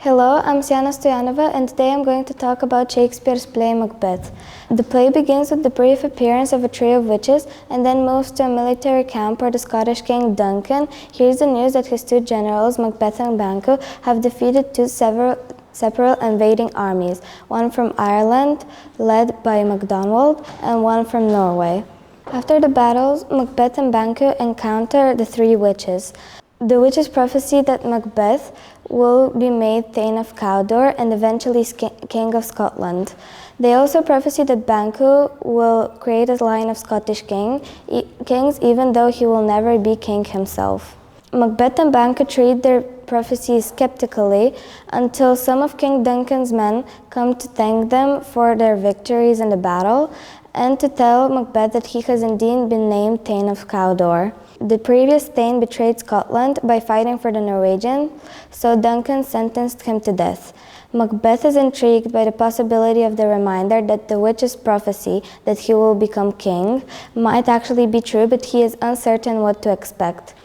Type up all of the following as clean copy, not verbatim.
Hello, I'm Siana Stoyanova, and today I'm going to talk about Shakespeare's play Macbeth. The play begins with the brief appearance of a trio of witches and then moves to a military camp where the Scottish king Duncan hears the news that his two generals, Macbeth and Banquo, have defeated two separate invading armies, one from Ireland, led by MacDonald, and one from Norway. After the battles, Macbeth and Banquo encounter the three witches. The witches prophesy that Macbeth will be made Thane of Cawdor and eventually King of Scotland. They also prophesy that Banquo will create a line of Scottish kings, even though he will never be king himself. Macbeth and Banquo treat their prophecies skeptically until some of King Duncan's men come to thank them for their victories in the battle and to tell Macbeth that he has indeed been named Thane of Cawdor. The previous Thane betrayed Scotland by fighting for the Norwegians, so Duncan sentenced him to death. Macbeth is intrigued by the possibility of the reminder that the witch's prophecy that he will become king might actually be true, but he is uncertain what to expect.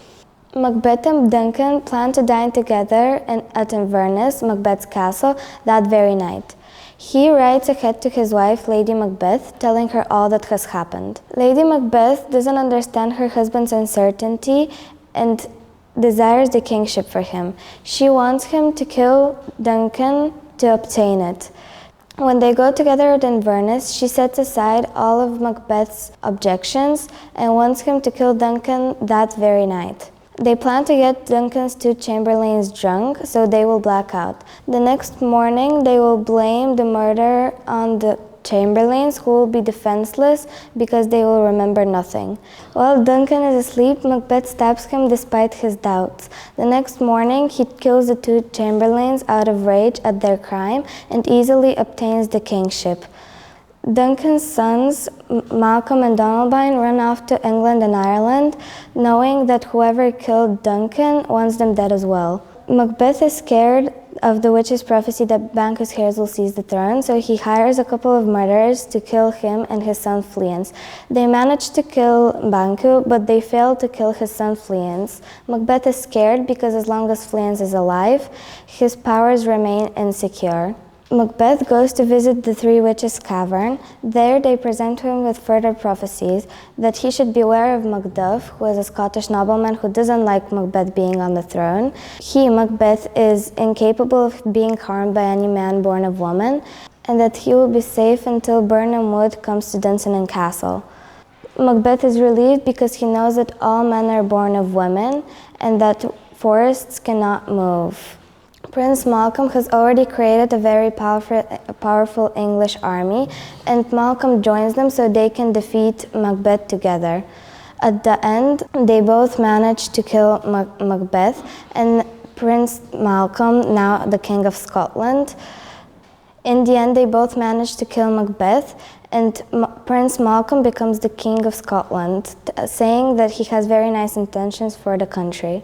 Macbeth and Duncan plan to dine together at Inverness, Macbeth's castle, that very night. He writes ahead to his wife, Lady Macbeth, telling her all that has happened. Lady Macbeth doesn't understand her husband's uncertainty and desires the kingship for him. She wants him to kill Duncan to obtain it. When they go together at Inverness, she sets aside all of Macbeth's objections and wants him to kill Duncan that very night. They plan to get Duncan's two chamberlains drunk, so they will black out. The next morning, they will blame the murder on the chamberlains, who will be defenseless because they will remember nothing. While Duncan is asleep, Macbeth stabs him despite his doubts. The next morning, he kills the two chamberlains out of rage at their crime and easily obtains the kingship. Duncan's sons, Malcolm and Donalbain, run off to England and Ireland, knowing that whoever killed Duncan wants them dead as well. Macbeth is scared of the witch's prophecy that Banquo's heirs will seize the throne, so he hires a couple of murderers to kill him and his son Fleance. They manage to kill Banquo, but they fail to kill his son Fleance. Macbeth is scared because as long as Fleance is alive, his powers remain insecure. Macbeth goes to visit the Three Witches' cavern. There they present him with further prophecies that he should beware of Macduff, who is a Scottish nobleman who doesn't like Macbeth being on the throne. He, Macbeth, is incapable of being harmed by any man born of woman, and that he will be safe until Birnam Wood comes to Dunsinane Castle. Macbeth is relieved because he knows that all men are born of women and that forests cannot move. Prince Malcolm has already created a very powerful English army, and Malcolm joins them so they can defeat Macbeth together. At the end, they both manage to kill Macbeth, and Prince Malcolm, now the King of Scotland. In the end, they both manage to kill Macbeth, and Prince Malcolm becomes the King of Scotland, saying that he has very nice intentions for the country.